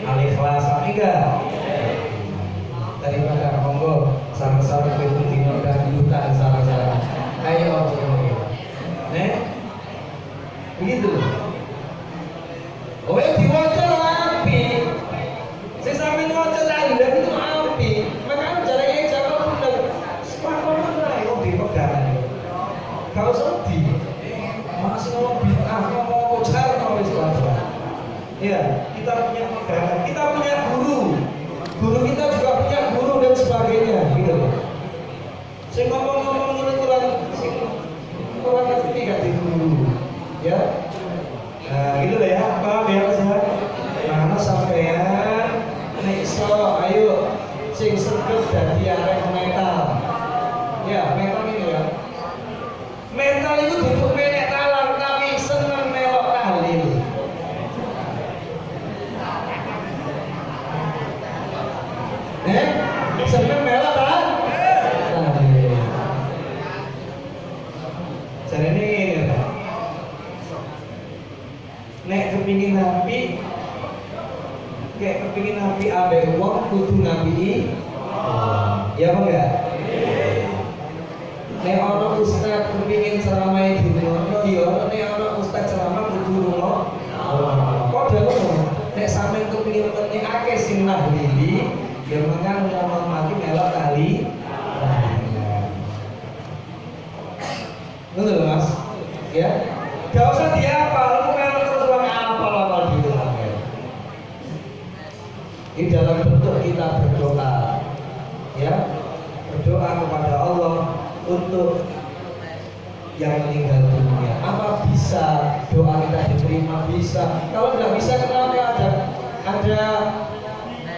Al-Ikhlas api enggak? Daripada monggo sama-sama kita dino dan jutaan sama-sama. Ayo begitu. Oh, diwaca api. Saya sampai diwaca tahlilan itu api. Makanya caranya jangan benar. Sepakat lah, kok dipegang. Kalau sedih, masih ngomong bid'ah, ngomong ujar, ngomong Islam. Ya, kita punya pegangan, kita punya guru kita juga punya guru dan sebagainya, gitu. Saya ngomong-ngomong kurang ngerti gak di guru, ya. Nah, gitu lah ya, paham ya Mas ya? Nah, sampean nek iso ayo sing sregep dadi arek metal. Ya, metal ini ya. Metal itu duduk menek talang tapi iso nek kepingin nabi kayak kepingin nabi ambek wong kudu nabi ya apa enggak? Nek ana ustaz kepingin ceramah di ngono ya nek ana ustaz ceramah kudu ngono kok ngono nek sampeyan kepingin meneh akeh sing nahlili ya mangan ngomong mati melok kali ngono lho Mas ya gak usah dihafal lu melok terus wong apal gitu sampeyan di dalam bentuk kita berdoa ya berdoa kepada Allah untuk yang meninggal dunia. Apa bisa doa kita diterima? Bisa. Kalau nggak bisa kenapa ada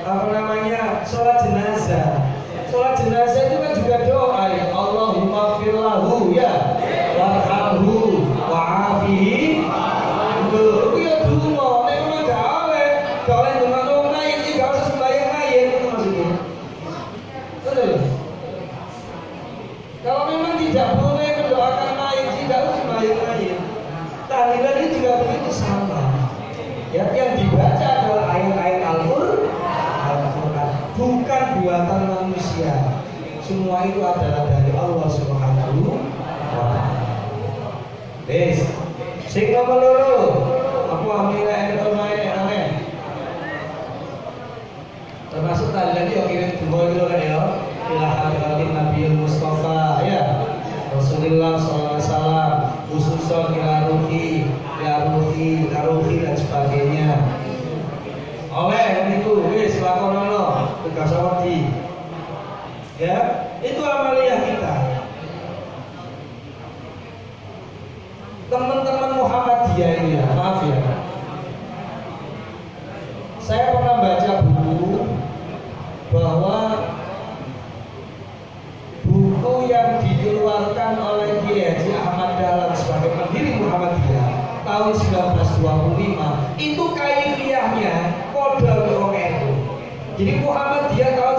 apa namanya sholat jenazah? Sholat jenazah itu kan juga doa ya. Allahumma firlahu ya warhamhu wa'afihi. Itu ya dulu. Nek ora gawe dengan orang lain iki gak usah sembahyang lain itu maksudnya. Betul. Kalau memang tidak boleh mendoakan mayit, tidak harus sembahyang mayit. Tahlilan ini juga begitu sama. Ya, yang dibaca adalah ayat-ayat Al-Quran, bukan buatan manusia. Semua itu adalah dari Allah Subhanahu wa Ta'ala. Wes, sing nomor loro, aku ambil aneh. Termasuk tahlilan yang kirim dua kilo kan ya. Ila hadratin Nabiul Mustafa ya Rasulullah SAW khususon ila ruhi dan sebagainya oleh itu wis lakonono tugas wedi ya itu amaliyah kita teman-teman Muhammadiyah ini ya maaf ya saya pernah baca buku bahwa buku yang dikeluarkan oleh Kiai Haji Ahmad Dahlan sebagai pendiri Muhammadiyah tahun 1925 itu kaifiyahnya kode wong itu. Jadi Muhammadiyah tahun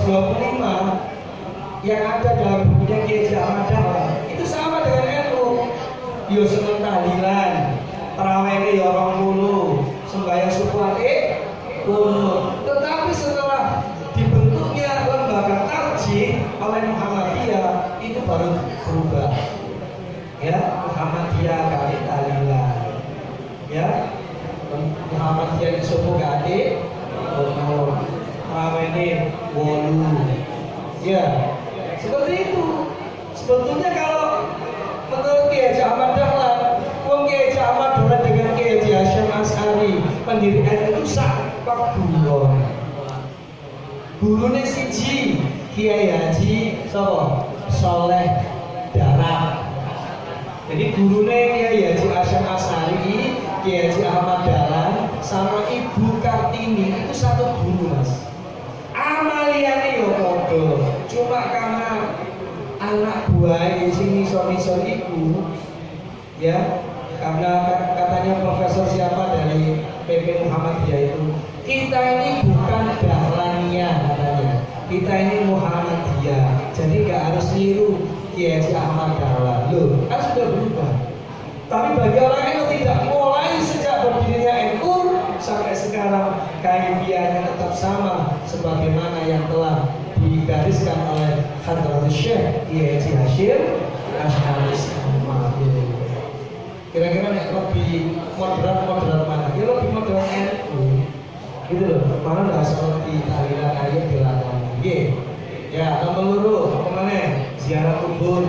1925 yang ada dalam bukunya Kiai Haji Ahmad Dahlan itu sama dengan NU. Yo seneng tahlilan, tarawih yo 20, sembahyang subuh kunut. Tetapi setelah dibentuknya lembaga tarjih oleh Muhammadiyah itu baru berubah ya Muhammadiyah kali tahlilan ya Muhammadiyah subuh kali ini wolu ya seperti itu sebetulnya kalau menurut Kiai Haji Ahmad Dahlan Kiai Haji Ahmad Dahlan dengan Kiai Haji Hasyim Asy'ari pendiri NU itu sak guru gurune siji Kiai Haji sapa Soleh Darah. Jadi gurune Kiai Haji Hasyim Asy'ari, Kiai Haji Ahmad Dahlan sama Ibu Kartini itu satu guru Mas. Amaliyane yo padha. Cuma karena anak buah sing misor-misor iku ya karena katanya profesor siapa dari PP Muhammadiyah itu kita ini bukan Dahlaniyah katanya kita ini Muhammadiyah jadi gak harus niru Kiai Haji Ahmad Dahlan loh kan sudah berubah tapi bagi orang NU tidak mulai sejak berdirinya NU sampai sekarang kaifiyahnya tetap sama sebagaimana yang telah digariskan oleh Hadratus Syekh Kiai Haji Hasyim Asy'ari. Kira-kira lebih moderat mana? Ya lebih moderat NU. Gitu loh. Mana nggak seperti tahlilan ayat dilakukan. Ya, nomor loro apa mana? Ziarah kubur.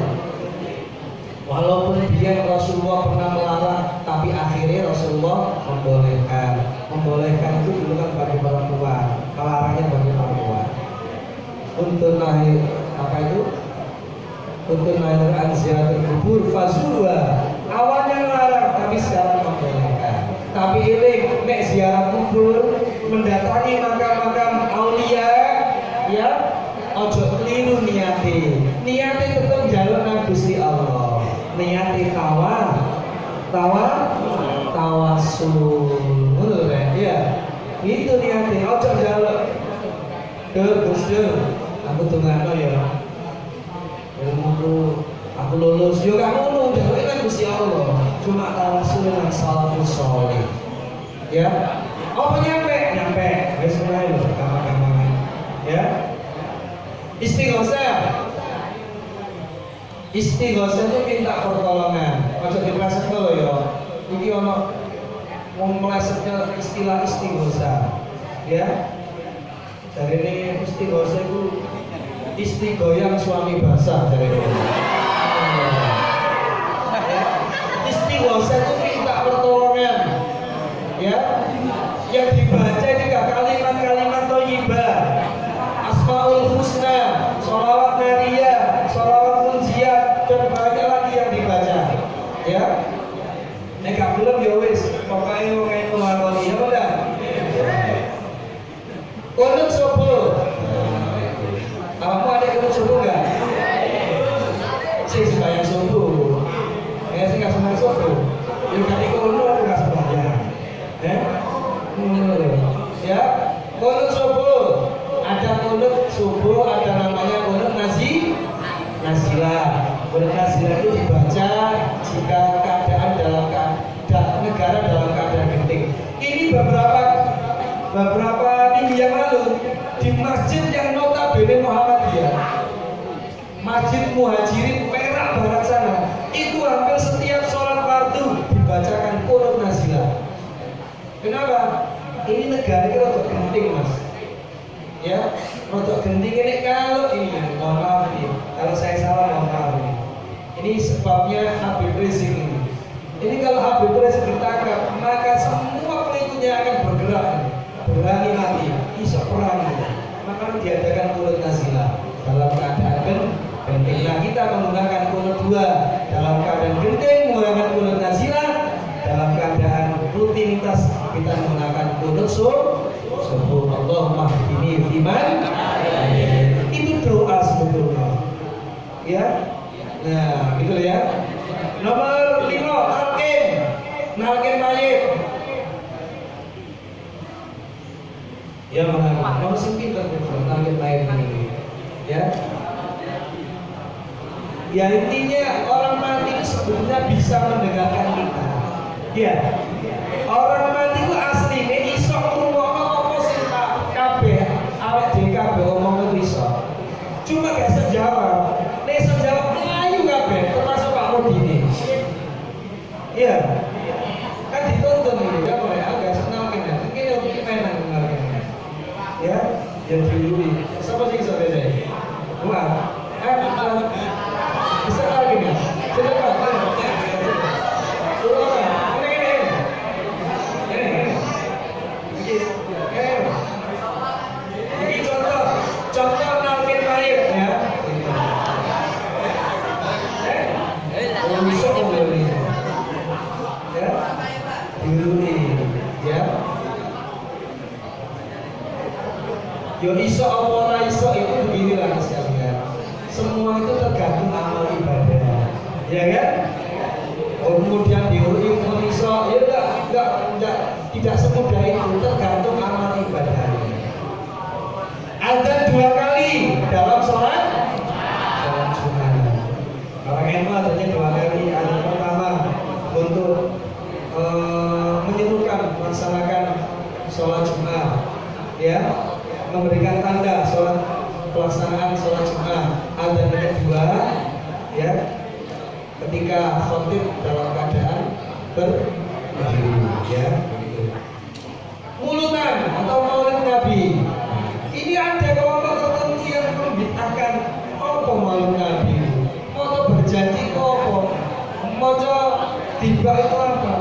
Walaupun dia Rasulullah pernah melarang, tapi akhirnya Rasulullah membolehkan. Membolehkan itu dulu kan bagi perempuan, melarangnya bagi perempuan. Untuk nahi apa itu? Untuk nahi ziarah kubur fazurwa. Awalnya melarang, tapi sekarang membolehkan. Tapi ini nek ziarah kubur mendatangi makam-makam aulia, ya, ojo keliru niati. Niati tetap jalur nang Gusti Allah. Niati tawasul. Betul kan? Ya. Itu niati. Ojo jalur ke Gusti. Aku tunggu ya. Ilmuku aku lulus. Yo gak ngono, jalur nang Gusti Allah. Cuma tawasul. Rasul dan salafus sholih. Ya, apa nyampe, wes mulai loh, gampang-gampang. Ya, istighosah itu minta pertolongan. Ojo dipleset loh ya. Iki ono wong melesetnya istilah istighosah. Ya, dari ini istighosah itu istigoyang suami basah dari ini. Istighosah itu minta pertolongan. Ya, yang dibaca juga kalimat-kalimat thayyibah, asmaul husna, sholawat nariyah, sholawat munjiyah, dan banyak lagi yang dibaca. Ya, nek belum ya wis, pokoknya wong ae nglakoni ya udah. Kunut subuh. Kamu ada kunut subuh enggak? Sing sembahyang subuh. Ya sing enggak sembahyang subuh. Yo kali kunut enggak sembahyang. Ya, kunut subuh. Ada kunut subuh, ada namanya kunut nazilah. Kunut nazilah itu dibaca jika keadaan dalam negara dalam keadaan genting. Ini beberapa minggu yang lalu di masjid yang notabene Muhammadiyah, Masjid Muhajirin Perak Barat sana, itu hampir setiap sholat fardu dibacakan kunut nazilah. Kenapa? Ini negara ini rotok genting mas. Ya, rotok genting ini kalau ini, mohon maaf nih, kalau saya salah mohon maaf nih. Ini sebabnya Habib Rizik ini. Ini kalau Habib Rizik ditangkap, maka semua pengikutnya akan bergerak, berani mati, iso perang. Maka diadakan kunut nazilah dalam keadaan genting. Nah kita menggunakan kunut dua dalam keadaan genting, menggunakan kunut nazilah. Dalam keadaan rutinitas kita menggunakan kunut subuh. Allahumma hdini fiman. Itu doa sebetulnya. Ya. Nah, gitu ya. Nomor 5, nalkin mayit. Ya, mau sing pinter nalkin mayit ini. Ya. Ya intinya orang mati itu sebenarnya bisa mendengarkan kita. Ya, orang mati itu aslinya iso ngomong apa sih kabeh, awet dhewe kabeh ngomong itu iso. Cuma gak sejawab. Nek sejawab melayu kabeh, termasuk Pak Modini. Iya. Kan ditonton ini ya oleh agak senang kan. Mungkin yang mainan kemarin. Ya, yang dulu. Siapa sih iso beda? Buat. Bisa lagi nih. Coba. Contoh nalkin mayit ya. Ya. Diruni ya. Yo iso apa ora iso itu beginilah sekalian. Semua itu tergantung amal ibadah. Ya kan? Kemudian diuruti iso ya enggak tidak semudah itu, tergantung amal ibadahnya. Ada 2 kali dalam sholat Jumat. Orang NU adanya 2 kali. Ada pertama untuk menyerukan melaksanakan sholat Jumat, ya, memberikan tanda sholat pelaksanaan sholat Jumat. Ada yang kedua, ya, ketika khotib dalam keadaan berdiri, ya, begitu. Mulutan atau maulid Nabi. Ini ada kelompok tertentu yang membid'ahkan apa maulid Nabi, mau berjanji apa, mau tiba itu apa.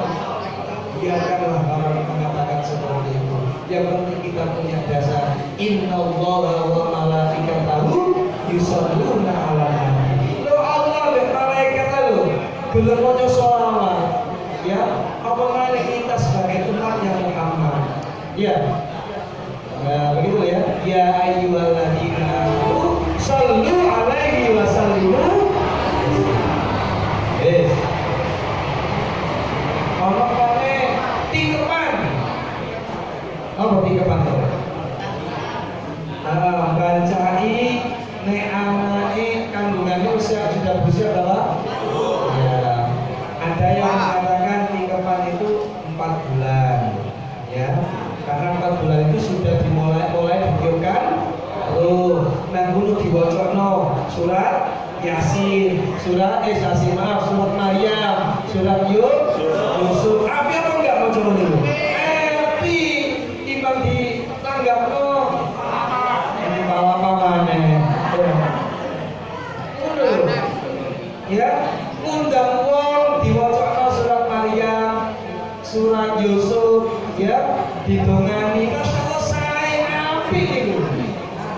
Biarkanlah orang mengatakan seperti itu. Yang penting kita punya dasar. Innallaha wa malaikatahu yusholluna 'alan nabi. Lo Allah dan malaikat lo gelem maca sholawat. Ya, apa malih kita sebagai umatnya Muhammad. Ya. Nah, begitu ya. Ya ayyuhalladzina amanu shallu 'alaihi wa sallimu. Ono kene tikepan. Apa tikepan to? Bancai nek anake kandungannya usia sudah berusia berapa? Ya. Ada yang mengatakan Yasin, surat Maryam, surat Yusuf. Api apa enggak mau coba dulu? Api timbang di tanggapno. Ini apa mana? Ya, undang wong diwacana surat Maryam, surat Yusuf, ya, didongani kan selesai api itu.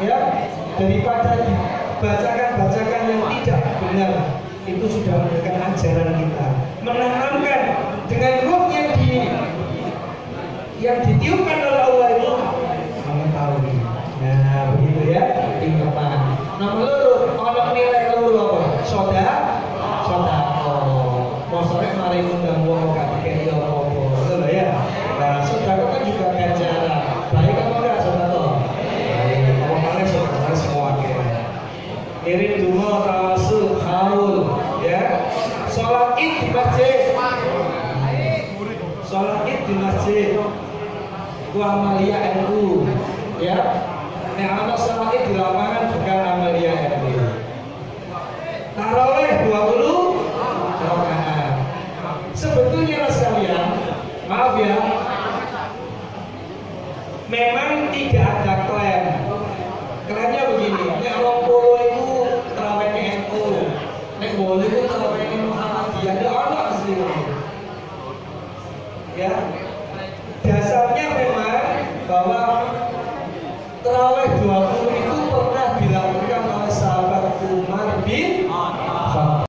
Ya, daripada bacakan yang tidak benar, itu sudah menunjukkan ajaran kita, menanamkan dengan ruh yang ditiupkan oleh Allah itu mengetahui. Nah, begitu ya, tingkapan. Nomor loro, ono nilai loro apa? Soda. Mosok mari undang wong gak dikeki apa-apa. Ngono ya. Nah, sedekah kan juga ganjaran. Baik apa enggak sedekah? Baik, apa sedekah semua ke. Kirim donga tawasul haul ya. Salat Id di masjid. Salat Id di masjid. Ku Amalia NU ya. Nek ana salat Id di lapangan bukan Amalia NU. Tarawih 20 rakaat. Sebetulnya mas sekalian, maaf ya, memang tidak ada klaim. Klaimnya begini, nek 20 itu tarawih NU, nek 20 itu tarawih Muhammadiyah, ada asli. Ya,